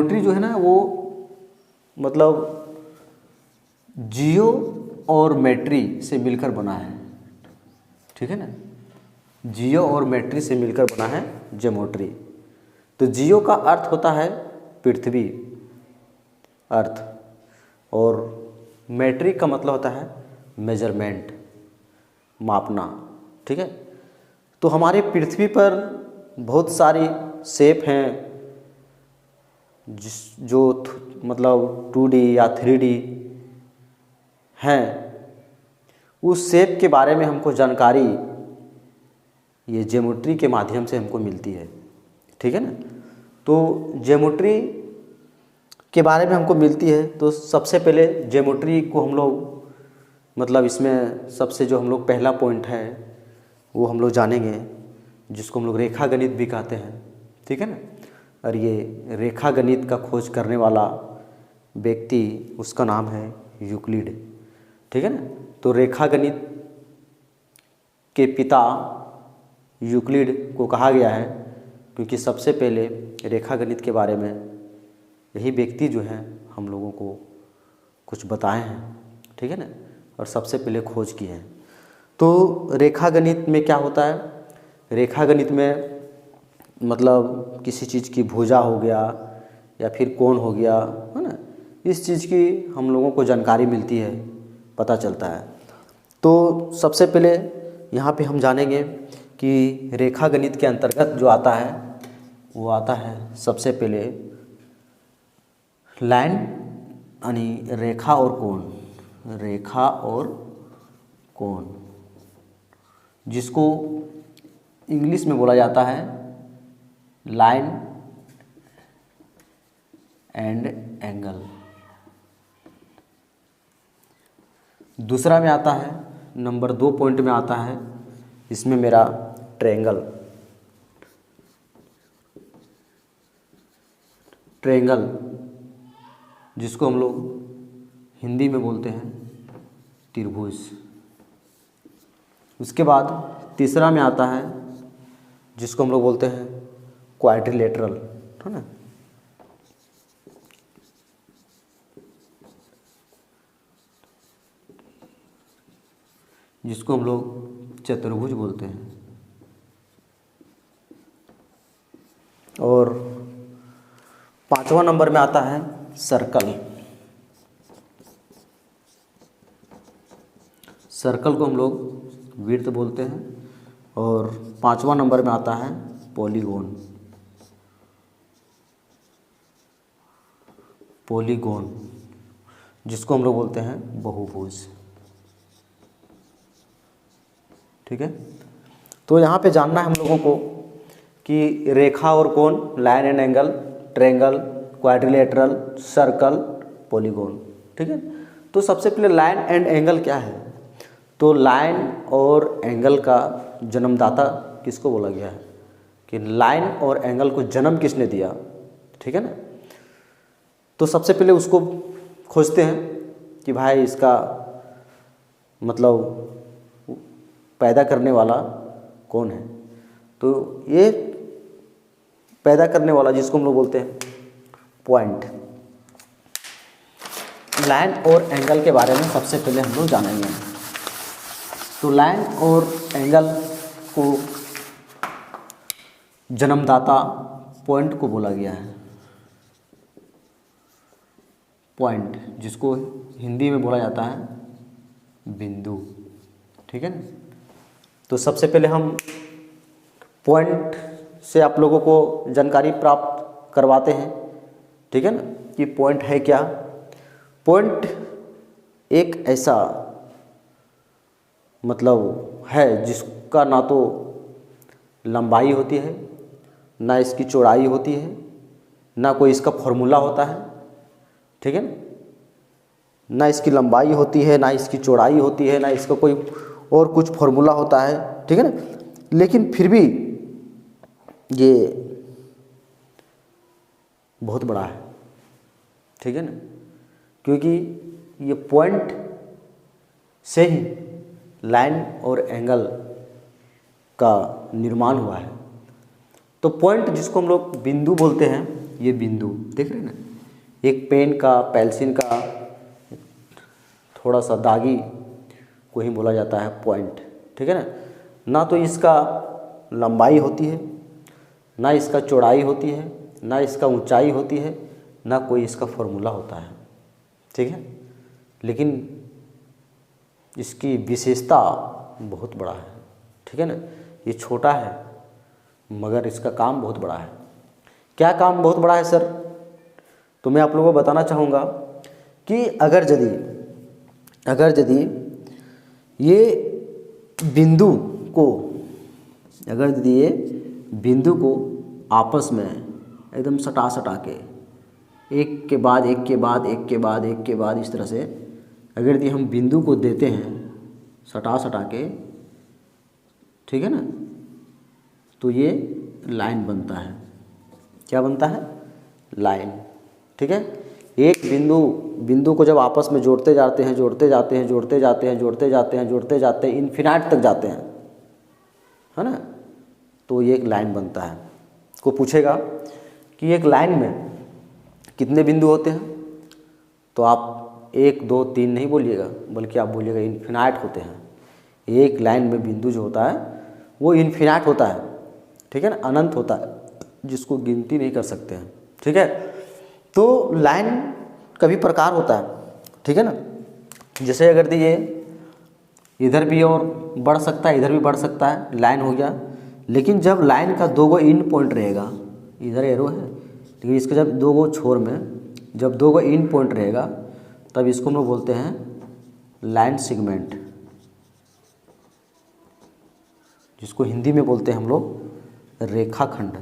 Geometry जो है ना वो मतलब जियो और मेट्री से मिलकर बना है, ठीक है ना। जियो और मेट्री से मिलकर बना है ज्योमेट्री। तो जियो का अर्थ होता है पृथ्वी, अर्थ, और मेट्रिक का मतलब होता है मेजरमेंट, मापना, ठीक है। तो हमारे पृथ्वी पर बहुत सारी शेप हैं जो मतलब 2D या 3D हैं। उस शेप के बारे में हमको जानकारी ये ज्योमेट्री के माध्यम से हमको मिलती है, ठीक है ना। तो ज्योमेट्री के बारे में हमको मिलती है। तो सबसे पहले ज्योमेट्री को हम लोग मतलब इसमें सबसे जो हम लोग पहला पॉइंट है वो हम लोग जानेंगे, जिसको हम लोग रेखा गणित भी कहते हैं, ठीक है ना। और ये रेखा गणित का खोज करने वाला व्यक्ति उसका नाम है यूक्लिड, ठीक है ना। तो रेखा गणित के पिता यूक्लिड को कहा गया है क्योंकि सबसे पहले रेखा गणित के बारे में यही व्यक्ति जो है हम लोगों को कुछ बताए हैं, ठीक है ना, और सबसे पहले खोज की है। तो रेखा गणित में क्या होता है, रेखा गणित में मतलब किसी चीज़ की भुजा हो गया या फिर कोण हो गया, है ना, इस चीज़ की हम लोगों को जानकारी मिलती है, पता चलता है। तो सबसे पहले यहाँ पे हम जानेंगे कि रेखा गणित के अंतर्गत जो आता है वो आता है सबसे पहले लाइन यानी रेखा और कोण, रेखा और कोण, जिसको इंग्लिश में बोला जाता है लाइन एंड एंगल। दूसरा में आता है नंबर 2 पॉइंट में आता है इसमें मेरा ट्रायंगल, ट्रायंगल जिसको हम लोग हिंदी में बोलते हैं त्रिभुज। उसके बाद तीसरा में आता है जिसको हम लोग बोलते हैं क्वाड्रिलेटरल, है ना। जिसको हम लोग चतुर्भुज बोलते हैं। और 5वां नंबर में आता है सर्कल। सर्कल को हम लोग वृत्त बोलते हैं। और 5वां नंबर में आता है पॉलीगॉन, पॉलीगॉन जिसको हम लोग बोलते हैं बहुभुज, ठीक है। तो यहाँ पे जानना है हम लोगों को कि रेखा और कोण, line and angle, triangle, quadrilateral, circle, polygon, ठीक है। तो सबसे पहले लाइन एंड एंगल क्या है। तो लाइन और एंगल का जन्मदाता किसको बोला गया है, कि लाइन और एंगल को जन्म किसने दिया, ठीक है ना। तो सबसे पहले उसको खोजते हैं कि भाई इसका मतलब पैदा करने वाला कौन है। तो ये पैदा करने वाला जिसको हम लोग बोलते हैं पॉइंट। लाइन और एंगल के बारे में सबसे पहले हम लोग जानेंगे। तो लाइन और एंगल को जन्मदाता पॉइंट को बोला गया है, पॉइंट जिसको हिंदी में बोला जाता है बिंदु, ठीक है ना। तो सबसे पहले हम पॉइंट से आप लोगों को जानकारी प्राप्त करवाते हैं, ठीक है ना, कि पॉइंट है क्या। पॉइंट एक ऐसा मतलब है जिसका ना तो लंबाई होती है, ना इसकी चौड़ाई होती है, ना कोई इसका फॉर्मूला होता है, ठीक है ना। ना इसकी लंबाई होती है, ना इसकी चौड़ाई होती है, ना इसका कोई और कुछ फॉर्मूला होता है, ठीक है ना। लेकिन फिर भी ये बहुत बड़ा है, ठीक है ना, क्योंकि ये पॉइंट से ही लाइन और एंगल का निर्माण हुआ है। तो पॉइंट जिसको हम लोग बिंदु बोलते हैं, ये बिंदु देख रहे हैं ना, एक पेन का, पेंसिल का थोड़ा सा दागी को ही बोला जाता है पॉइंट, ठीक है ना। ना तो इसका लंबाई होती है, ना इसका चौड़ाई होती है, ना इसका ऊंचाई होती है, ना कोई इसका फॉर्मूला होता है, ठीक है। लेकिन इसकी विशेषता बहुत बड़ा है, ठीक है ना। ये छोटा है मगर इसका काम बहुत बड़ा है। क्या काम बहुत बड़ा है सर? तो मैं आप लोगों को बताना चाहूँगा कि अगर यदि ये बिंदु को, अगर यदि ये बिंदु को आपस में एकदम सटा के एक के बाद एक के बाद एक के बाद एक के बाद इस तरह से अगर यदि हम बिंदु को देते हैं सटा के, ठीक है ना, तो ये लाइन बनता है। क्या बनता है? लाइन, ठीक है। एक बिंदु को जब आपस में जोड़ते जाते हैं इन्फिनाइट तक जाते हैं, है ना, तो ये एक लाइन बनता है। को पूछेगा कि एक लाइन में कितने बिंदु होते हैं, तो आप 1 2 3 नहीं बोलिएगा, बल्कि आप बोलिएगा इन्फिनाइट होते हैं। एक लाइन में बिंदु जो होता है वो इन्फिनाइट होता है, ठीक है ना, अनंत होता है, जिसको गिनती नहीं कर सकते हैं, ठीक है। तो लाइन का भी प्रकार होता है, ठीक है ना। जैसे अगर ये इधर भी और बढ़ सकता है, इधर भी बढ़ सकता है, लाइन हो गया। लेकिन जब लाइन का 2 गो इन पॉइंट रहेगा, इधर एरो है, लेकिन इसके जब 2 गो छोर में जब 2 गो इन पॉइंट रहेगा, तब इसको हम लोग बोलते हैं लाइन सेगमेंट, जिसको हिंदी में बोलते हैं हम लोग रेखाखंड।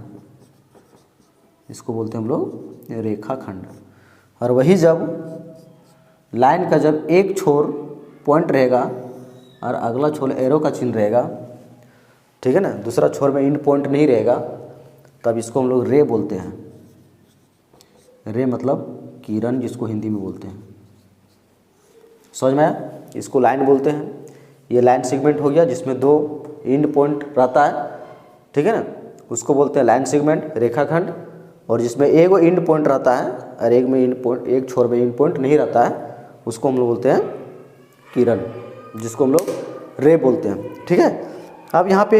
इसको बोलते हैं हम लोग रेखाखंड। और वही जब लाइन का जब एक छोर पॉइंट रहेगा और अगला छोर एरो का चिन्ह रहेगा, ठीक है ना, दूसरा छोर में इन पॉइंट नहीं रहेगा, तब इसको हम लोग रे बोलते हैं। रे मतलब किरण, जिसको हिंदी में बोलते हैं। समझ में आया? इसको लाइन बोलते हैं। ये लाइन सेगमेंट हो गया जिसमें 2 एंड पॉइंट रहता है, ठीक है ना, उसको बोलते हैं लाइन सेगमेंट, रेखाखंड। और जिसमें एक एंड पॉइंट रहता है और एक में एंड पॉइंट, एक छोर में एंड पॉइंट नहीं रहता है, उसको हम लोग बोलते हैं किरण, जिसको हम लोग रे बोलते हैं, ठीक है। अब यहाँ पे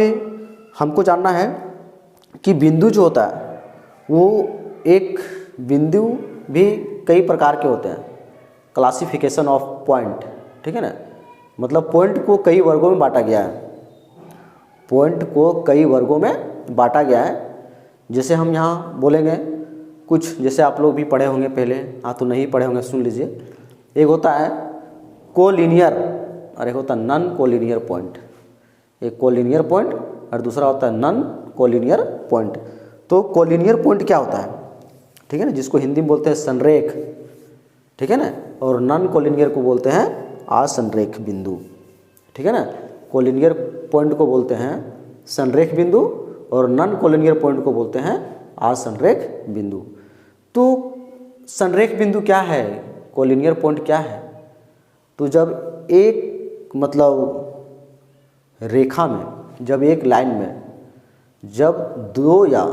हमको जानना है कि बिंदु जो होता है वो एक बिंदु भी कई प्रकार के होते हैं। क्लासिफिकेशन ऑफ पॉइंट, ठीक है ना, मतलब पॉइंट को कई वर्गों में बांटा गया है। पॉइंट को कई वर्गों में बांटा गया है। जैसे हम यहाँ बोलेंगे कुछ, जैसे आप लोग भी पढ़े होंगे पहले, तो नहीं पढ़े होंगे, सुन लीजिए। एक होता है कोलिनियर और एक होता है नॉन कोलिनियर पॉइंट। एक कोलिनियर पॉइंट और दूसरा होता है नॉन कोलिनियर पॉइंट। तो कोलिनियर पॉइंट क्या होता है, ठीक है ना, जिसको हिंदी में बोलते हैं संरेख, ठीक है ना, और नॉन कोलिनियर को बोलते हैं असंरेख बिंदु, ठीक है ना। कोलिनियर पॉइंट को बोलते हैं संरेख बिंदु और नॉन कोलिनियर पॉइंट को बोलते हैं असंरेख बिंदु। तो संरेख बिंदु क्या है, कोलिनियर पॉइंट क्या है? तो जब एक मतलब रेखा में, जब एक लाइन में जब 2 या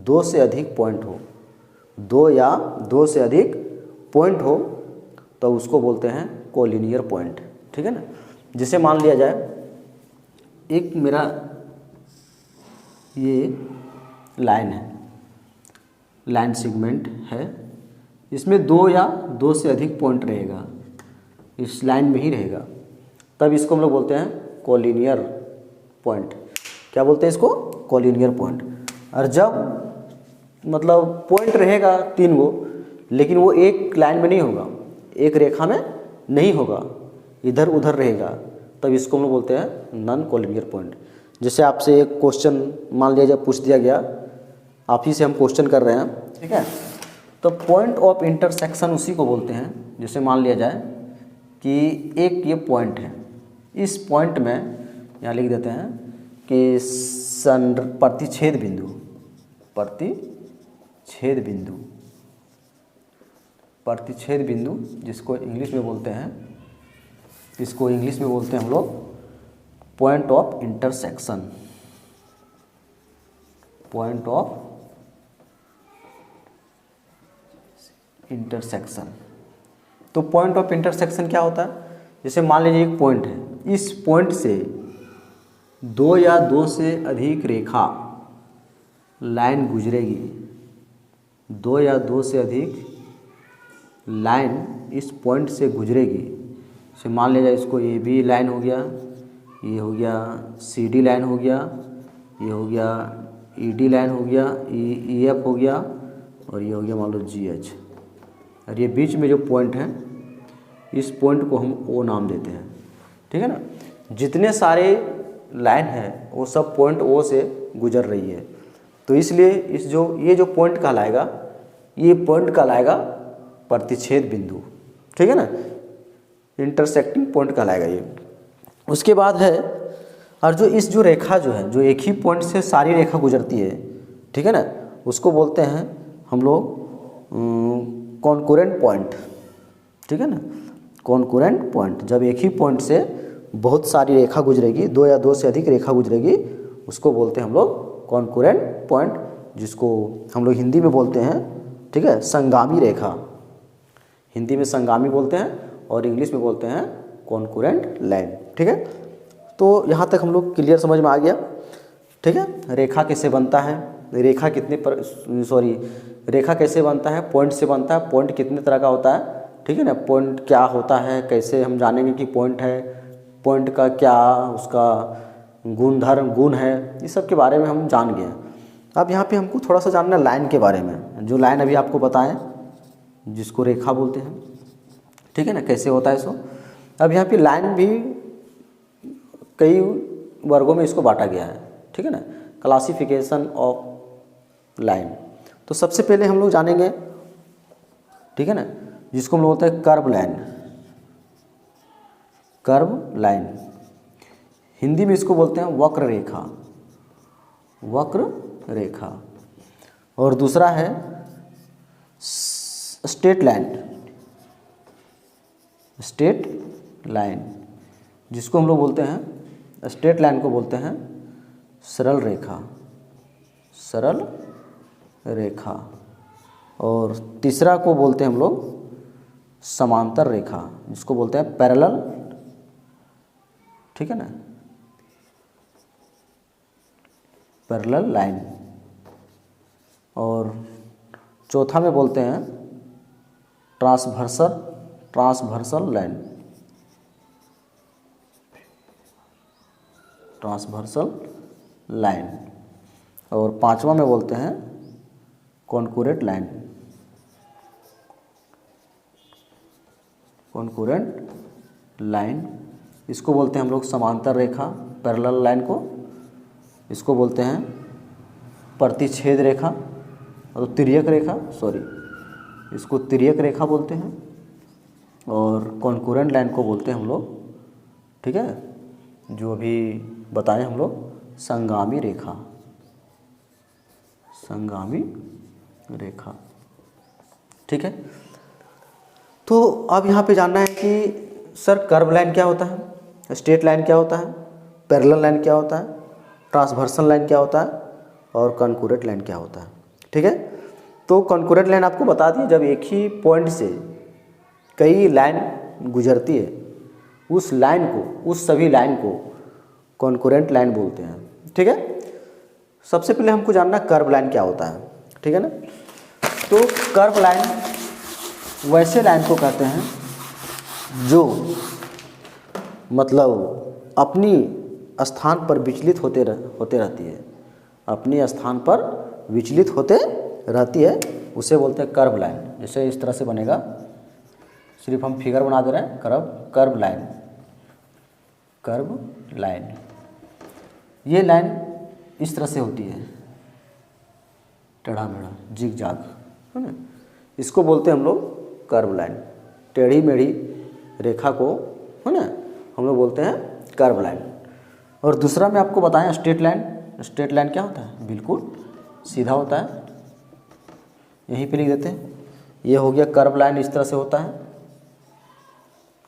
2 से अधिक पॉइंट हो, 2 या 2 से अधिक पॉइंट हो, तो उसको बोलते हैं कोलिनियर पॉइंट, ठीक है ना। जिसे मान लिया जाए एक मेरा ये लाइन है, लाइन सेगमेंट है, इसमें 2 या 2 से अधिक पॉइंट रहेगा, इस लाइन में ही रहेगा, तब इसको हम लोग बोलते हैं कोलिनियर पॉइंट। क्या बोलते हैं इसको? Collinear point. और जब मतलब पॉइंट रहेगा 3 गो, लेकिन वो एक लाइन में नहीं होगा, एक रेखा में नहीं होगा, इधर उधर रहेगा, तब इसको हम लोग बोलते हैं नॉन कोलिनियर पॉइंट। जैसे आपसे एक क्वेश्चन मान लिया जब पूछ दिया गया, आप ही से हम क्वेश्चन कर रहे हैं, ठीक है, तो पॉइंट ऑफ इंटरसेक्शन उसी को बोलते हैं। जैसे मान लिया जाए कि एक ये पॉइंट है, इस पॉइंट में यहाँ लिख देते हैं कि प्रतिच्छेद बिंदु, प्रतिच्छेद बिंदु, प्रतिच्छेद बिंदु, जिसको इंग्लिश में बोलते हैं, इसको इंग्लिश में बोलते हैं हम लोग point of intersection, point of intersection. तो पॉइंट ऑफ इंटरसेक्शन क्या होता है? जैसे मान लीजिए एक पॉइंट है, इस पॉइंट से दो या दो से अधिक रेखा लाइन गुजरेगी, दो या दो से अधिक लाइन इस पॉइंट से गुजरेगी। जैसे मान लीजिए इसको ए बी लाइन हो गया, ये हो गया सी डी लाइन हो गया, ये हो गया ई डी लाइन हो गया, ई एफ हो गया, और ये हो गया मान लो जी एच। और ये बीच में जो पॉइंट है, इस पॉइंट को हम ओ नाम देते हैं। ठीक है ना। जितने सारे लाइन है वो सब पॉइंट ओ से गुजर रही है, तो इसलिए ये जो पॉइंट कहलाएगा, ये पॉइंट कहलाएगा प्रतिच्छेद बिंदु। ठीक है ना, इंटरसेक्टिंग पॉइंट कहलाएगा ये। उसके बाद है, और जो रेखा जो है, जो एक ही पॉइंट से सारी रेखा गुजरती है, ठीक है ना, उसको बोलते हैं हम लोग कॉन्करेंट पॉइंट। ठीक है ना, कॉन्करेंट पॉइंट। जब एक ही पॉइंट से बहुत सारी रेखा गुजरेगी, दो या दो से अधिक रेखा गुजरेगी, उसको बोलते हैं हम लोग कॉन्करेंट पॉइंट, जिसको हम लोग हिंदी में बोलते हैं, ठीक है, संगामी रेखा। हिंदी में संगामी बोलते हैं और इंग्लिश में बोलते हैं कॉन्करेंट लाइन। ठीक है, तो यहाँ तक हम लोग क्लियर समझ में आ गया। ठीक है, रेखा कैसे बनता है, रेखा कैसे बनता है, पॉइंट से बनता है, पॉइंट कितने तरह का होता है। ठीक है ना, पॉइंट क्या होता है, कैसे हम जानेंगे कि पॉइंट है, पॉइंट का क्या उसका गुण है, इस सब के बारे में हम जान गए। अब यहाँ पे हमको थोड़ा सा जानना है लाइन के बारे में। जो लाइन अभी आपको बताएं, जिसको रेखा बोलते हैं, ठीक है ना, कैसे होता है सो। अब यहाँ पे लाइन भी कई वर्गों में इसको बांटा गया है। ठीक है ना, क्लासिफिकेशन ऑफ लाइन। तो सबसे पहले हम लोग जानेंगे, ठीक है ना, जिसको हम लोग बोलते हैं curve line. Curve line, Hindi में इसको बोलते हैं वक्र रेखा, वक्र रेखा। और दूसरा है स्ट्रेट लाइन, स्ट्रेट लाइन, जिसको हम लोग बोलते हैं, स्ट्रेट लाइन को बोलते हैं सरल रेखा, सरल रेखा। और तीसरा को बोलते हैं हम लोग समांतर रेखा, जिसको बोलते हैं पैरेलल। ठीक है ना, पैरेलल लाइन। और चौथा में बोलते हैं ट्रांसवर्सल लाइन, ट्रांसवर्सल लाइन। और पांचवा में बोलते हैं कॉन्करेंट लाइन, कॉन्करेंट लाइन। इसको बोलते हैं हम लोग समांतर रेखा, पैरेलल लाइन को इसको बोलते हैं प्रतिच्छेद रेखा, और तिर्यक रेखा, इसको तिर्यक रेखा बोलते हैं। और कॉन्करेंट लाइन को बोलते हैं हम लोग, ठीक है, जो अभी बताएं हम लोग, संगामी रेखा, संगामी रेखा। ठीक है, तो अब यहाँ पे जानना है कि सर कर्व लाइन क्या होता है, स्ट्रेट लाइन क्या होता है, पैरेलल लाइन क्या होता है, ट्रांसवर्सल लाइन क्या होता है, और कॉन्करेंट लाइन क्या होता है। ठीक है, तो कॉन्करेंट लाइन आपको बता दिए, जब एक ही पॉइंट से कई लाइन गुजरती है, उस लाइन को, उस सभी लाइन को कॉन्करेंट लाइन बोलते हैं। ठीक है, सबसे पहले हमको जानना कर्व लाइन क्या होता है। ठीक है ना, तो कर्व लाइन वैसे लाइन को कहते हैं जो मतलब अपनी स्थान पर विचलित होते रहती है, अपने स्थान पर विचलित होते रहती है, उसे बोलते हैं कर्व लाइन। जैसे इस तरह से बनेगा, सिर्फ हम फिगर बना दे रहे हैं, कर्व लाइन, कर्व लाइन। ये लाइन इस तरह से होती है, टेढ़ा मेढ़ा, जिग जाग, है ना, इसको बोलते हैं हम लोग कर्व लाइन। टेढ़ी मेढ़ी रेखा को, है ना, हम लोग बोलते हैं कर्व लाइन। और दूसरा मैं आपको बताएं स्ट्रेट लाइन। स्ट्रेट लाइन क्या होता है, बिल्कुल सीधा होता है, यहीं पे लिख देते हैं। ये हो गया कर्व लाइन, इस तरह से होता है,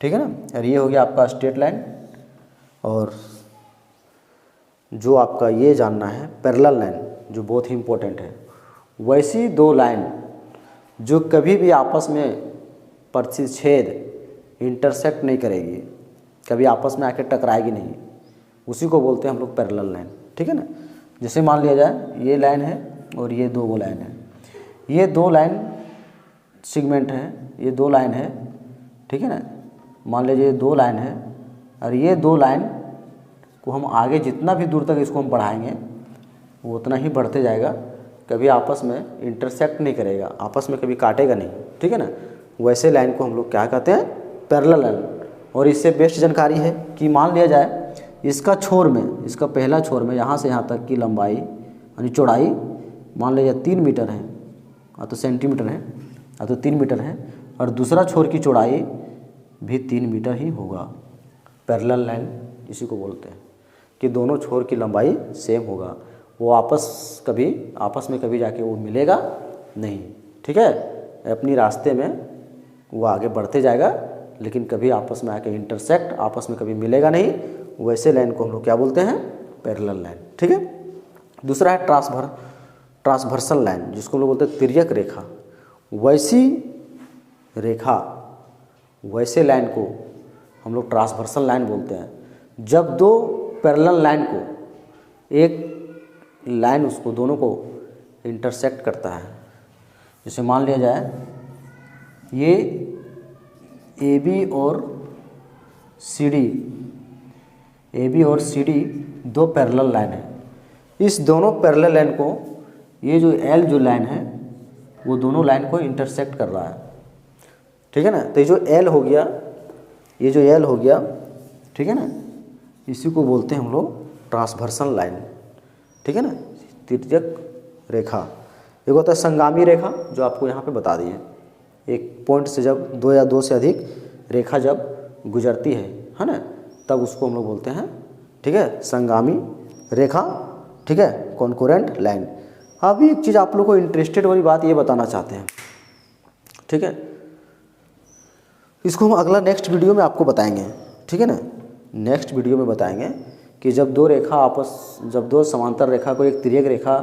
ठीक है ना। और ये हो गया आपका स्ट्रेट लाइन। और जो आपका ये जानना है पैरेलल लाइन, जो बहुत ही इम्पोर्टेंट है, वैसी दो लाइन जो कभी भी आपस में प्रतिच्छेद इंटरसेक्ट नहीं करेगी, कभी आपस में आके टकराएगी नहीं, उसी को बोलते हैं हम लोग पैरेलल लाइन। ठीक है ना। जैसे मान लिया जाए ये लाइन है और ये दो लाइन है, ये दो लाइन सेगमेंट है, ये दो लाइन है। ठीक है ना। मान लीजिए ये दो लाइन है और ये दो लाइन को हम आगे जितना भी दूर तक इसको हम बढ़ाएंगे वो उतना ही बढ़ते जाएगा, कभी आपस में इंटरसेक्ट नहीं करेगा, आपस में कभी काटेगा नहीं। ठीक है ना। वैसे लाइन को हम लोग क्या कहते हैं, पैरेलल लाइन। और इससे बेस्ट जानकारी है कि मान लिया जाए इसका छोर में, इसका पहला छोर में यहाँ से यहाँ तक की लंबाई यानी चौड़ाई मान लीजिए 3 मीटर है, या तो सेंटीमीटर है या तो 3 मीटर है, और दूसरा छोर की चौड़ाई भी 3 मीटर ही होगा। पैरेलल लाइन इसी को बोलते हैं कि दोनों छोर की लंबाई सेम होगा, वो आपस में कभी जाके वो मिलेगा नहीं। ठीक है। अपनी रास्ते में वो आगे बढ़ते जाएगा, लेकिन कभी आपस में आके इंटरसेक्ट आपस में कभी मिलेगा नहीं। वैसे लाइन को हम लोग क्या बोलते हैं, पैरेलल लाइन। ठीक है। दूसरा है ट्रांसवर्सल लाइन, जिसको हम लोग बोलते हैं तिर्यक रेखा। वैसी रेखा, वैसे लाइन को हम लोग ट्रांसवर्सल लाइन बोलते हैं। जब दो पैरेलल लाइन को, एक लाइन उसको दोनों को इंटरसेक्ट करता है। जैसे मान लिया जाए ये AB और CD दो पैरेलल लाइन है। इस दोनों पैरेलल लाइन को, ये जो L जो लाइन है वो दोनों लाइन को इंटरसेक्ट कर रहा है। ठीक है ना। तो ये जो L हो गया, ये जो L हो गया, ठीक है ना, इसी को बोलते हैं हम लोग ट्रांसवर्सल लाइन। ठीक है ना। तिर्यक रेखा। एक होता है संगामी रेखा, जो आपको यहाँ पे बता दिए, एक पॉइंट से जब दो या दो से अधिक रेखा जब गुजरती है ना, तब उसको हम लोग बोलते हैं, ठीक है, संगामी रेखा। ठीक है, कॉन्करेंट लाइन। अभी एक चीज़ आप लोग को इंटरेस्टेड वाली बात ये बताना चाहते हैं। ठीक है, इसको हम अगला नेक्स्ट वीडियो में आपको बताएंगे। ठीक है ना। नेक्स्ट वीडियो में बताएंगे कि जब दो समांतर रेखा को एक तिर्यक रेखा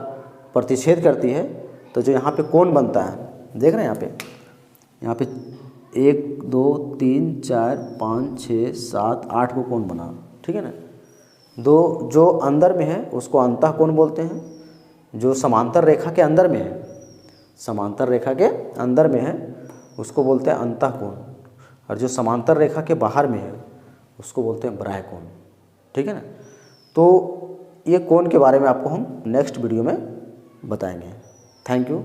प्रतिच्छेद करती है तो जो यहाँ पे कोण बनता है, देख रहे हैं यहाँ पे 1 2 3 4 5 6 7 8 को कोण बना। ठीक है ना। दो जो अंदर में है उसको अंतः कोण बोलते हैं, जो समांतर रेखा के अंदर में है, समांतर रेखा के अंदर में है उसको बोलते हैं अंतः कोण, और जो समांतर रेखा के बाहर में है उसको बोलते हैं बाह्य कोण। ठीक है ना। तो ये कोण के बारे में आपको हम नेक्स्ट वीडियो में बताएंगे। Thank you.